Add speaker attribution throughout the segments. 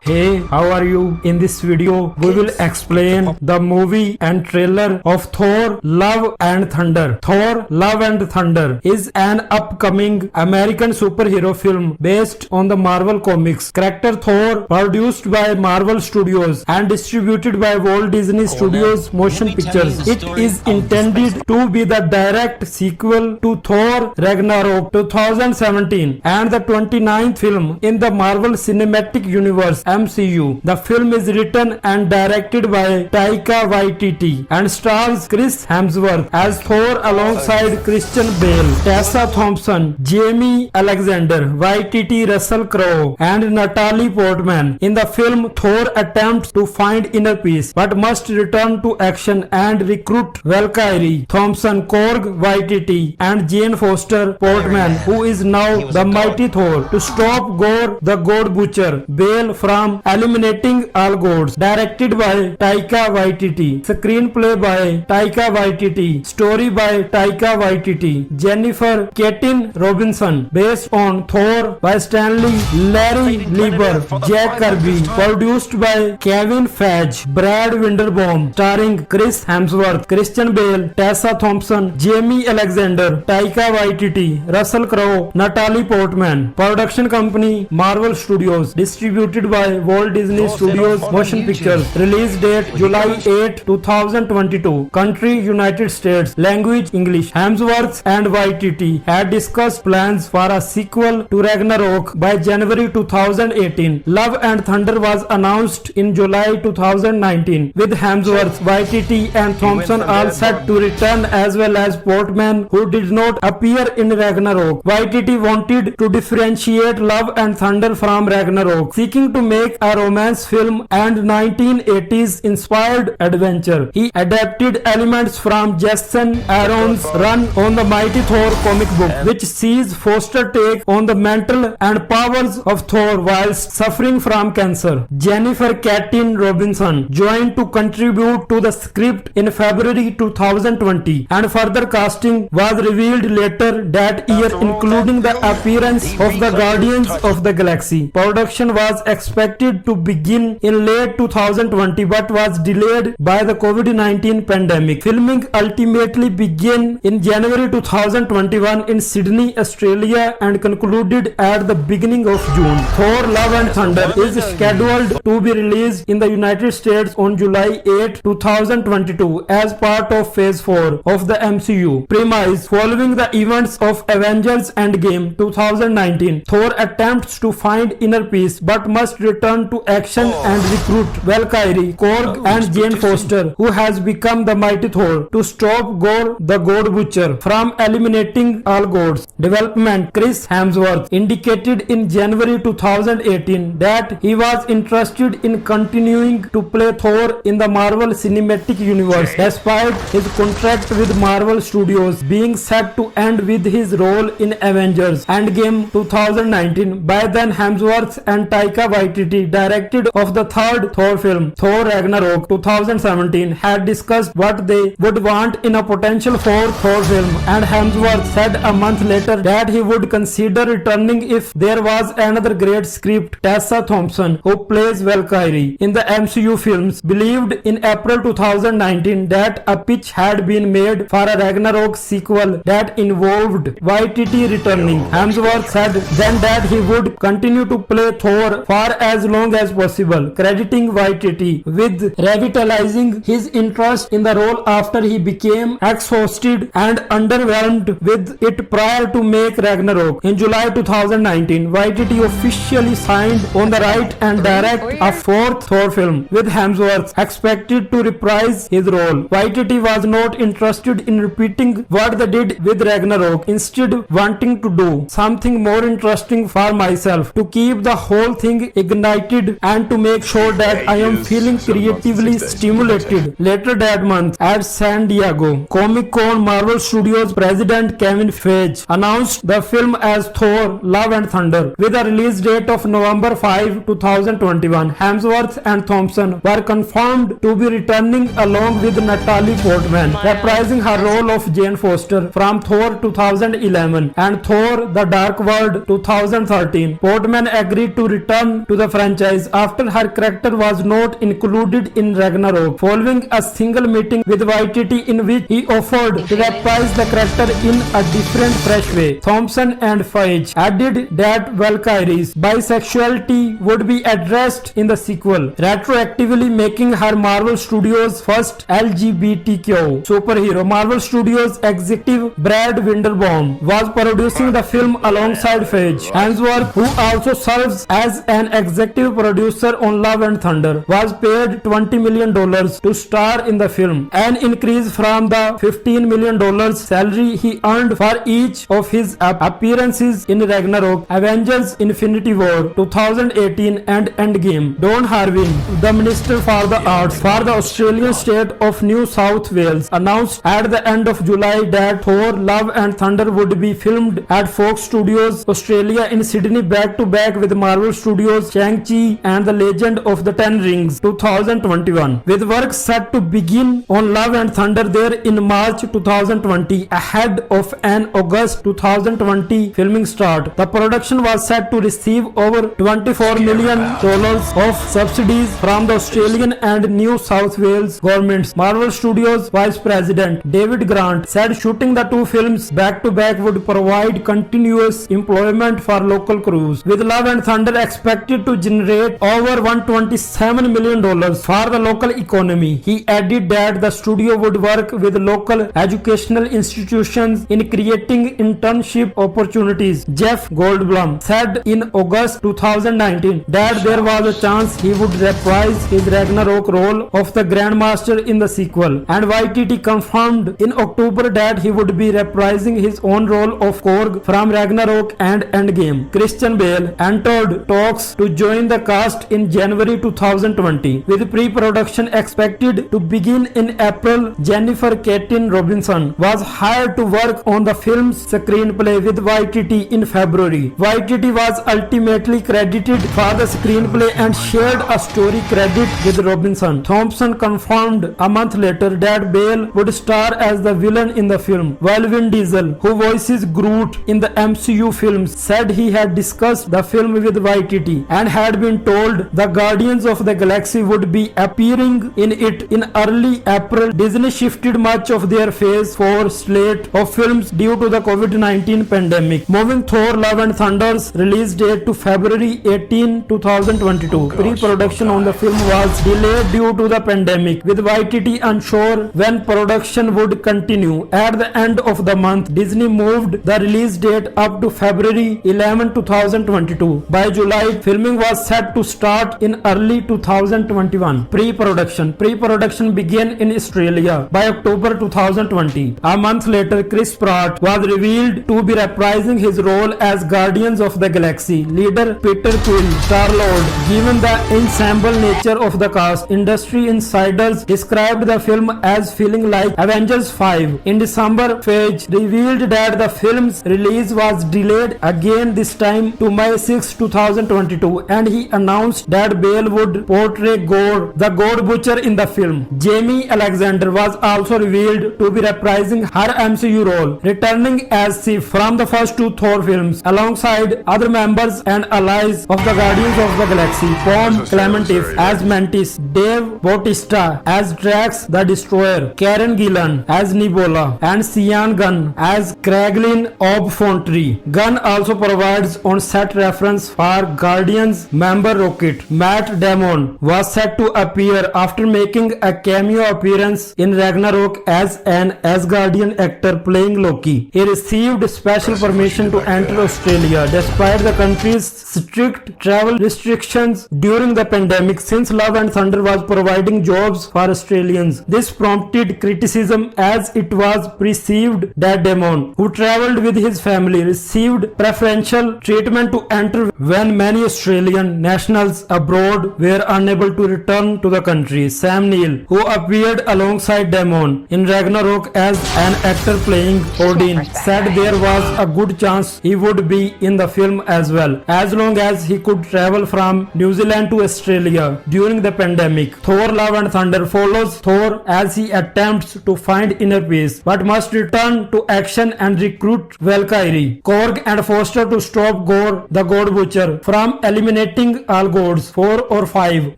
Speaker 1: Hey, how are you? In this video, we will explain the movie and trailer of Thor, Love and Thunder. Thor, Love and Thunder is an upcoming American superhero film based on the Marvel Comics. Character Thor, produced by Marvel Studios and distributed by Walt Disney Studios Motion Pictures. It is intended to be the direct sequel to Thor Ragnarok 2017 and the 29th film in the Marvel Cinematic Universe MCU. The film is written and directed by Taika Waititi and stars Chris Hemsworth as Thor alongside Christian Bale, Tessa Thompson, Jamie Alexander, Waititi, Russell Crowe and Natalie Portman. In the film, Thor attempts to find inner peace but must return to action and recruit Valkyrie, Thompson, Korg, Waititi and Jane Foster Portman, who is now the mighty Thor, to stop Gore the God Butcher, Bale from eliminating all gods. Directed by Taika Waititi. Screenplay by Taika Waititi. Story by Taika Waititi. Jennifer Keaton Robinson. Based on Thor by Stanley Larry Lieber, Jack Kirby. Produced by Kevin Feige, Brad Winderbaum. Starring Chris Hemsworth, Christian Bale, Tessa Thompson, Jamie Alexander, Taika Waititi, Russell Crowe, Natalie Portman. Production company Marvel Studios. Distributed by Walt Disney Studios Motion Pictures. Release date July 8, 2022. Country United States. Language English. Hemsworth and Waititi had discussed plans for a sequel to Ragnarok by January 2018. Love and Thunder was announced in July 2019 with Hemsworth, Waititi and Thompson all set to return, as well as Portman, who did not appear in Ragnarok. Waititi wanted to differentiate Love and Thunder from Ragnarok, seeking to make a romance film and 1980s inspired adventure. He adapted elements from Jason Aaron's run on the Mighty Thor comic book, which sees Foster take on the mental and powers of Thor whilst suffering from cancer. Jennifer Keaton Robinson joined to contribute to the script in February 2020, and further casting was revealed later that year, including the appearance of the Guardians of the Galaxy. Production was expected to begin in late 2020 but was delayed by the COVID-19 pandemic. Filming ultimately began in January 2021 in Sydney, Australia and concluded at the beginning of June. Thor Love and Thunder is scheduled to be released in the United States on July 8, 2022 as part of Phase 4 of the MCU. Premise: following the events of Avengers Endgame 2019, Thor attempts to find inner peace but must return to action and recruit Valkyrie, Korg and Jane Foster, who has become the mighty Thor, to stop Gore the God Butcher from eliminating all gods. Development: Chris Hemsworth indicated in January 2018 that he was interested in continuing to play Thor in the Marvel Cinematic Universe, despite his contract with Marvel Studios being set to end with his role in Avengers Endgame 2019. By then, Hemsworth and Taika Waititi, directed of the third Thor film, Thor Ragnarok 2017, had discussed what they would want in a potential fourth Thor film, and Hemsworth said a month later that he would consider returning if there was another great script. Tessa Thompson, who plays Valkyrie in the MCU films, believed in April 2019 that a pitch had been made for a Ragnarok sequel that involved Waititi returning. Hemsworth said then that he would continue to play Thor for as long as possible, crediting Waititi with revitalizing his interest in the role after he became exhausted and underwhelmed with it prior to make Ragnarok. In July 2019, Waititi officially signed on the right and direct a fourth Thor film, with Hemsworth expected to reprise his role. Waititi was not interested in repeating what they did with Ragnarok, instead wanting to do something more interesting for myself, to keep the whole thing ignited and to make sure that I am feeling creatively stimulated. Later that month at San Diego Comic-Con, Marvel Studios president Kevin Feige announced the film as Thor Love and Thunder with a release date of November 5, 2021. Hemsworth and Thompson were confirmed to be returning along with Natalie Portman, reprising her role of Jane Foster from Thor 2011 and Thor The Dark World 2013. Portman agreed to return to the franchise after her character was not included in Ragnarok, following a single meeting with Waititi in which he offered to reprise the character in a different, fresh way. Thompson and Feige added that Valkyrie's bisexuality would be addressed in the sequel, retroactively making her Marvel Studios' first LGBTQ superhero. Marvel Studios executive Brad Winderbaum was producing the film alongside Feige. Hemsworth, who also serves as an executive producer on Love and Thunder, was paid $20 million to star in the film, an increase from the $15 million salary he earned for each of his appearances in Ragnarok, Avengers Infinity War 2018 and Endgame. Don Harvin, the Minister for the Arts for the Australian state of New South Wales, announced at the end of July that Thor Love and Thunder would be filmed at Fox Studios Australia in Sydney back-to-back with Marvel Studios Shang-Chi and the Legend of the Ten Rings 2021, with work set to begin on Love and Thunder there in March 2020 ahead of an August 2020 filming start. The production was set to receive over $24 million of subsidies from the Australian and New South Wales governments. Marvel Studios Vice President David Grant said shooting the two films back-to-back would provide continuous employment for local crews, with Love and Thunder expected to generate over $127 million for the local economy. He added that the studio would work with local educational institutions in creating internship opportunities. Jeff Goldblum said in August 2019 that there was a chance he would reprise his Ragnarok role of the Grandmaster in the sequel, and Waititi confirmed in October that he would be reprising his own role of Korg from Ragnarok and Endgame. Christian Bale entered talks to join the cast in January 2020, with pre-production expected to begin in April. Jennifer Katin Robinson was hired to work on the film's screenplay with Waititi in February. Waititi was ultimately credited for the screenplay and shared a story credit with Robinson. Thompson confirmed a month later that Bale would star as the villain in the film, while Vin Diesel, who voices Groot in the MCU films, said he had discussed the film with Waititi and had been told the Guardians of the Galaxy would be appearing in it in early April. Disney shifted much of their Phase 4 slate of films due to the COVID-19 pandemic, moving Thor Love and Thunder's release date to February 18, 2022. Pre-production on the film was delayed due to the pandemic, with Waititi unsure when production would continue. At the end of the month, Disney moved the release date up to February 11, 2022. By July, filming was set to start in early 2021. Pre-production began in Australia by October 2020. A month later, Chris Pratt was revealed to be reprising his role as Guardians of the Galaxy leader Peter Quill, Star-Lord. Given the ensemble nature of the cast, industry insiders described the film as feeling like Avengers 5. In December, Feige revealed that the film's release was delayed again, this time to May 6, 2022, and he announced that Bale would portray Gore, the God Butcher, in the film. Jamie Alexander was also revealed to be reprising her MCU role, returning as Sif from the first two Thor films, alongside other members and allies of the Guardians of the Galaxy. Paul Clementif as Mantis, Dave Bautista as Drax the Destroyer, Karen Gillan as Nebula, and Sean Gunn as Kraglin Obfontry. Gunn also provides on-set reference for Guardians member Rocket. Matt Damon was set to appear after making a cameo appearance in Ragnarok as an Asgardian actor playing Loki. He received special permission to enter Australia despite the country's strict travel restrictions during the pandemic, since Love and Thunder was providing jobs for Australians. This prompted criticism as it was perceived that Damon, who travelled with his family, received preferential treatment to enter when many Australian nationals abroad were unable to return to the country. Sam Neill, who appeared alongside Damon in Ragnarok as an actor playing Odin, said there was a good chance he would be in the film as well, as long as he could travel from New Zealand to Australia during the pandemic. Thor Love and Thunder follows Thor as he attempts to find inner peace, but must return to action and recruit Valkyrie, Korg and Foster to stop Gore, the God Butcher, from eliminating eliminating all gods. 4 or 5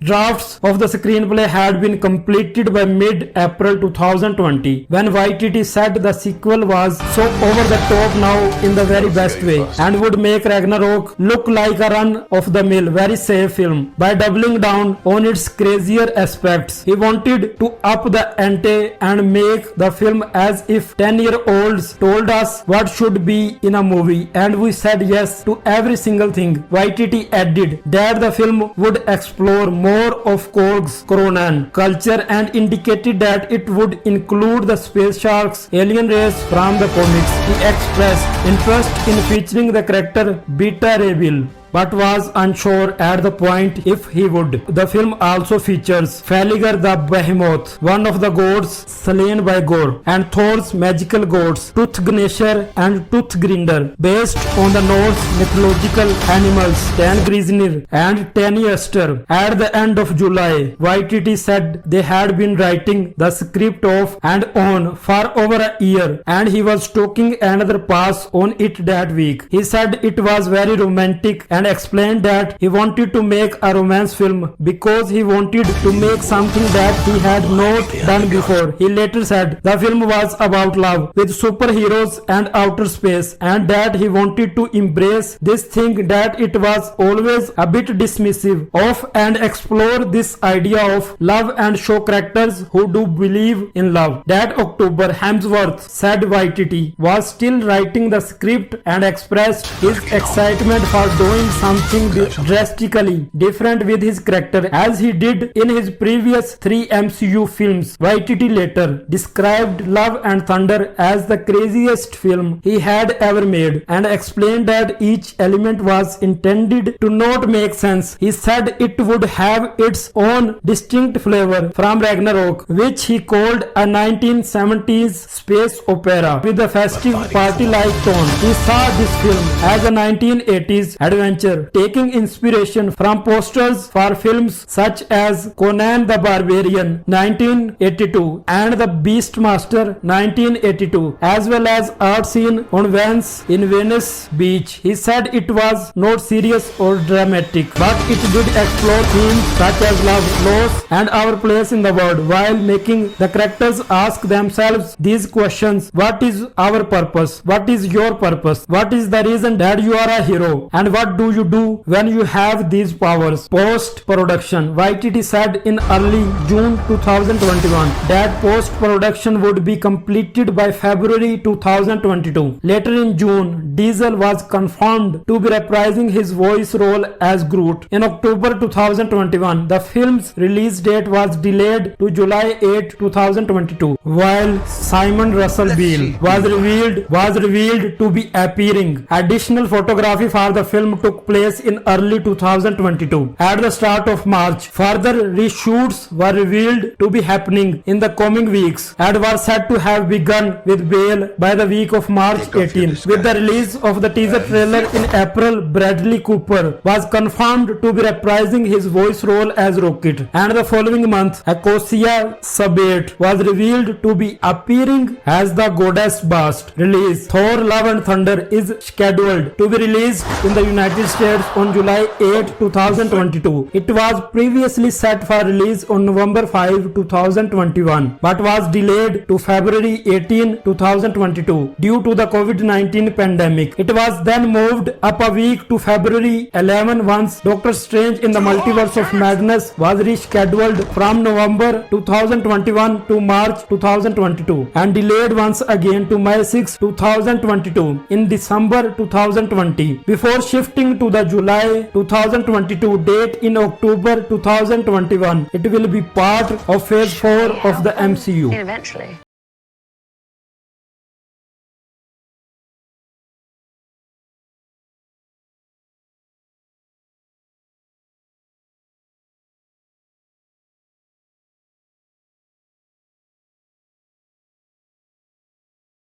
Speaker 1: drafts of the screenplay had been completed by mid-April 2020 when YTT said the sequel was so over the top now in the very best way and would make Ragnarok look like a run-of-the-mill, very safe film. By doubling down on its crazier aspects, he wanted to up the ante and make the film as if 10-year-olds told us what should be in a movie, and we said yes to every single thing. YTT added that the film would explore more of Korg's Kronan culture and indicated that it would include the space sharks alien race from the comics. He expressed interest in featuring the character Beta Ray Bill, but was unsure at the point if he would. The film also features Faligar the Behemoth, one of the gods slain by Gore, and Thor's magical gods Toothgnasher and Toothgrinder, based on the Norse mythological animals Tangrisnir and Taniaster. At the end of July, YTT said they had been writing the script off and on for over a year, and he was taking another pass on it that week. He said it was very romantic and explained that he wanted to make a romance film because he wanted to make something that he had not done before. He later said the film was about love with superheroes and outer space, and that he wanted to embrace this thing that it was always a bit dismissive of and explore this idea of love and show characters who do believe in love. That October, Hemsworth, said YTT, was still writing the script and expressed his excitement for doing something drastically different with his character as he did in his previous 3 MCU films. YTT later described Love and Thunder as the craziest film he had ever made and explained that each element was intended to not make sense. He said it would have its own distinct flavor from Ragnarok, which he called a 1970s space opera with a festive party-like tone. He saw this film as a 1980s adventure, taking inspiration from posters for films such as Conan the Barbarian 1982 and The Beastmaster 1982, as well as art scene on Venice Beach. He said it was not serious or dramatic, but it did explore themes such as love, loss, and our place in the world, while making the characters ask themselves these questions: what is our purpose? What is your purpose? What is the reason that you are a hero? And what do you do when you have these powers? Post-production. YTT said in early June 2021 that post-production would be completed by February 2022. Later in June, Diesel was confirmed to be reprising his voice role as Groot. In October 2021, the film's release date was delayed to July 8, 2022, while Simon Russell Bale was revealed to be appearing. Additional photography for the film took place in early 2022. At the start of March, further reshoots were revealed to be happening in the coming weeks and were said to have begun with Bale by the week of March 18. With the release of the teaser trailer in April, Bradley Cooper was confirmed to be reprising his voice role as Rocket, and the following month, Akosia Sabat was revealed to be appearing as the goddess Bast. Release: Thor Love and Thunder is scheduled to be released in the United States on July 8, 2022. It was previously set for release on November 5, 2021, but was delayed to February 18, 2022 due to the COVID-19 pandemic. It was then moved up a week to February 11 once Doctor Strange in the Multiverse of Madness was rescheduled from November 2021 to March 2022 and delayed once again to May 6, 2022 in December 2020 before shifting to the July 2022 date in October 2021. It will be part of Phase 4 of the MCU.
Speaker 2: Eventually.